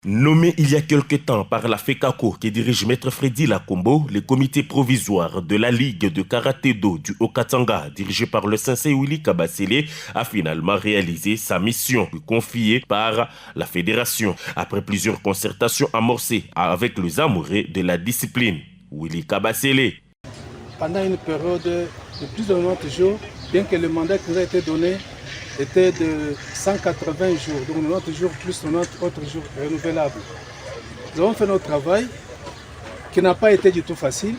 Nommé il y a quelque temps par la FECACO qui dirige Maître Freddy Lakombo, le comité provisoire de la Ligue de Karaté-Do du Haut-Katanga, dirigé par le sensei Willy Kabasele, a finalement réalisé sa mission confiée par la fédération. Après plusieurs concertations amorcées avec les amoureux de la discipline, Willy Kabasele. Pendant une période de plus de 90 jours, bien que le mandat qui nous a été donné était de 180 jours, donc 90 jours plus 90 autres jours renouvelables. Nous avons fait notre travail qui n'a pas été du tout facile.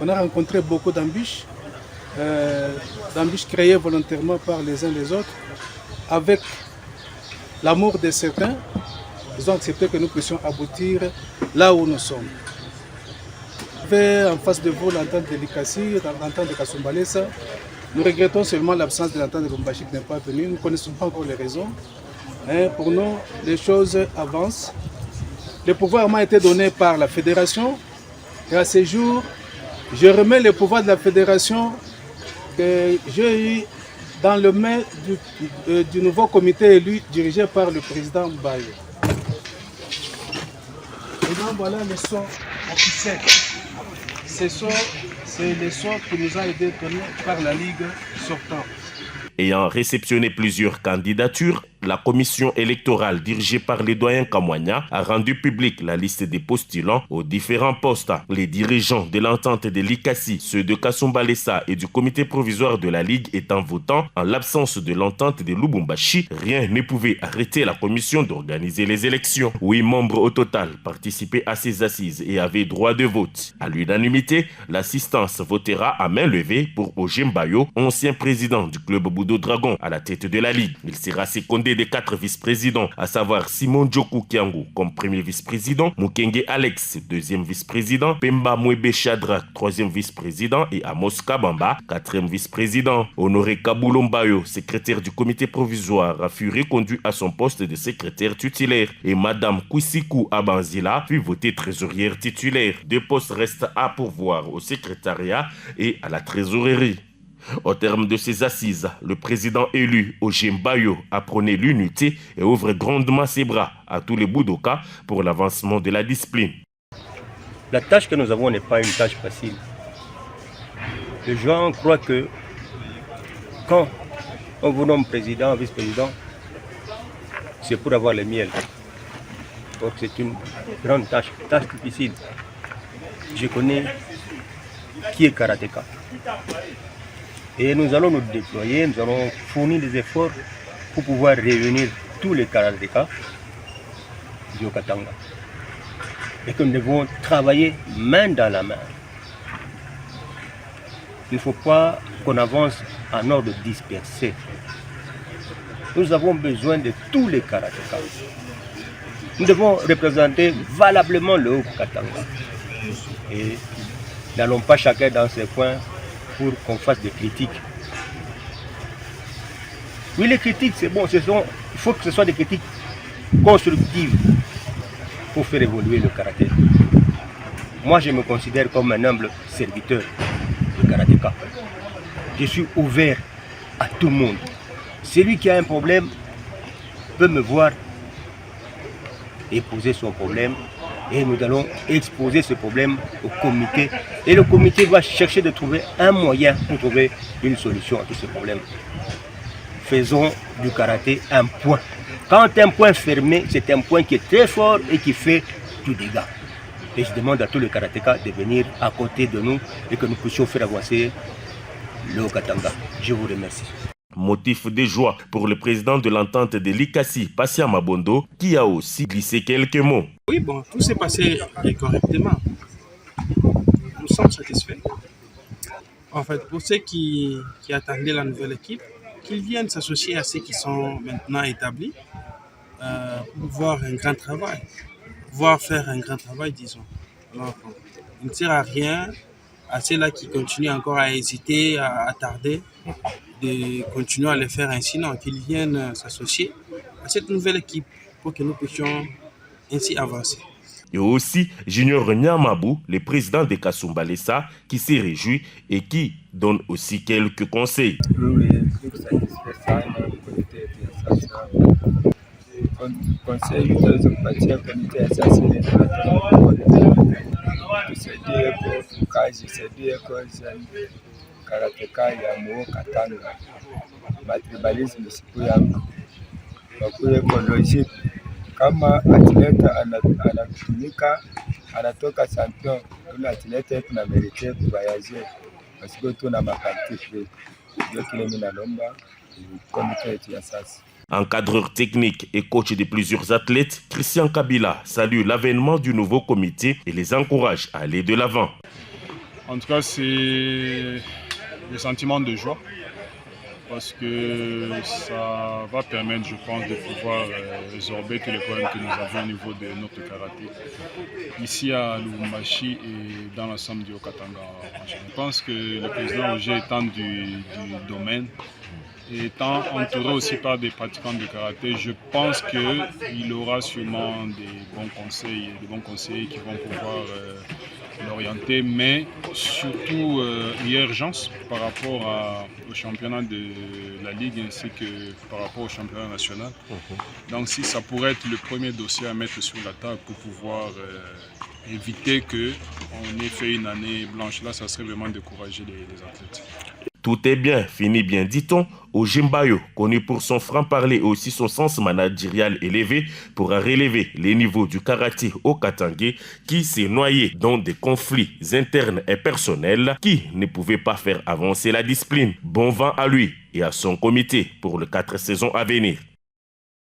On a rencontré beaucoup d'embûches créées volontairement par les uns les autres. Avec l'amour de certains, ils ont accepté que nous puissions aboutir là où nous sommes. En face de vous l'entente de Likasi, l'entente de Kasumba Lessa. Nous regrettons seulement l'absence de l'entente de Lubumbashi qui n'est pas venue. Nous ne connaissons pas encore les raisons. Pour nous, les choses avancent. Le pouvoir m'a été donné par la fédération. Et à ce jour, je remets le pouvoir de la fédération que j'ai eu dans le main du nouveau comité élu dirigé par le président Bayo. Et donc voilà le son officiel. C'est le son qui nous a été donné par la Ligue sortante. Ayant réceptionné plusieurs candidatures, la commission électorale dirigée par les doyens Kamwanya a rendu publique la liste des postulants aux différents postes. Les dirigeants de l'entente de Likasi, ceux de Kasumba Lessa et du comité provisoire de la Ligue étant votants, en l'absence de l'entente de Lubumbashi, rien ne pouvait arrêter la commission d'organiser les élections. 8 membres au total participaient à ces assises et avaient droit de vote. À l'unanimité, l'assistance votera à main levée pour Ojembayo, ancien président du club Budo Dragon, à la tête de la Ligue. Il sera secondé des 4 vice-présidents, à savoir Simon Djokou Kiango comme premier vice-président, Mukenge Alex, deuxième vice-président, Pemba Mwebe Shadrach, troisième vice-président et Amos Kabamba, quatrième vice-président. Honoré Kaboulombayo, secrétaire du comité provisoire, fut reconduit à son poste de secrétaire titulaire et Madame Kwisikou Abanzila fut votée trésorière titulaire. 2 postes restent à pourvoir au secrétariat et à la trésorerie. Au terme de ces assises, le président élu Ojembayo a prôné l'unité et ouvre grandement ses bras à tous les Boudoka pour l'avancement de la discipline. La tâche que nous avons n'est pas une tâche facile. Les gens croient que quand on vous nomme président, vice-président, c'est pour avoir le miel. Donc c'est une grande tâche difficile. Je connais qui est karatéka. Et nous allons nous déployer, nous allons fournir des efforts pour pouvoir réunir tous les karatékas du Haut-Katanga. Et que nous devons travailler main dans la main. Il ne faut pas qu'on avance en ordre dispersé. Nous avons besoin de tous les karatékas. Nous devons représenter valablement le Haut-Katanga. Et n'allons pas chacun dans ses coins pour qu'on fasse des critiques. Oui, les critiques, c'est bon, il faut que ce soit des critiques constructives pour faire évoluer le karaté. Moi, je me considère comme un humble serviteur de karatéka. Je suis ouvert à tout le monde. Celui qui a un problème peut me voir et poser son problème. Et nous allons exposer ce problème au comité. Et le comité va chercher de trouver un moyen pour trouver une solution à tous ces problèmes. Faisons du karaté un point. Quand un point fermé, c'est un point qui est très fort et qui fait du dégât. Et je demande à tous les karatékas de venir à côté de nous et que nous puissions faire avancer le Haut-Katanga. Je vous remercie. Motif de joie pour le président de l'entente de Likasi, Passia Mabondo, qui a aussi glissé quelques mots. Oui, bon, tout s'est passé correctement. Nous sommes satisfaits. En fait, pour ceux qui attendaient la nouvelle équipe, qu'ils viennent s'associer à ceux qui sont maintenant établis pour voir un grand travail, faire un grand travail, disons. Alors, il ne sert à rien à ceux-là qui continuent encore à hésiter, à tarder, de continuer à les faire ainsi, non, qu'ils viennent s'associer à cette nouvelle équipe pour que nous puissions ainsi avancer. Et aussi Junior Nyamabou, le président de Kasumba Lessa, qui s'est réjoui et qui donne aussi quelques conseils. conseil tunaweza kupatia komite ya sasa ile tusaidie kwa kazi, tusaidie kwa karateka ya Muo Katanga, matribalism siku yangu wakuye kwa logic kama atleta anatumika anatoka champion, ule atleta kuna merite kubayaje basi tu na maparti free. Ndio kile mimi nalomba komite yetu ya sasa. Encadreur technique et coach de plusieurs athlètes, Christian Kabila salue l'avènement du nouveau comité et les encourage à aller de l'avant. En tout cas, c'est le sentiment de joie parce que ça va permettre, je pense, de pouvoir résorber tous les problèmes que nous avons au niveau de notre karaté ici à Lubumbashi et dans l'ensemble du Haut-Katanga. Je pense que le président Roger étant du domaine, et étant entouré aussi par des pratiquants de karaté, je pense qu'il aura sûrement des bons conseils qui vont pouvoir l'orienter, mais surtout il y a urgence par rapport au championnat de la Ligue ainsi que par rapport au championnat national. Donc si ça pourrait être le premier dossier à mettre sur la table pour pouvoir éviter qu'on ait fait une année blanche, là ça serait vraiment décourager les athlètes. Tout est bien, fini bien, dit-on, au Jimbayo, connu pour son franc-parler et aussi son sens managérial élevé, pourra relever les niveaux du karaté au Katangé qui s'est noyé dans des conflits internes et personnels qui ne pouvaient pas faire avancer la discipline. Bon vent à lui et à son comité pour les 4 saisons à venir.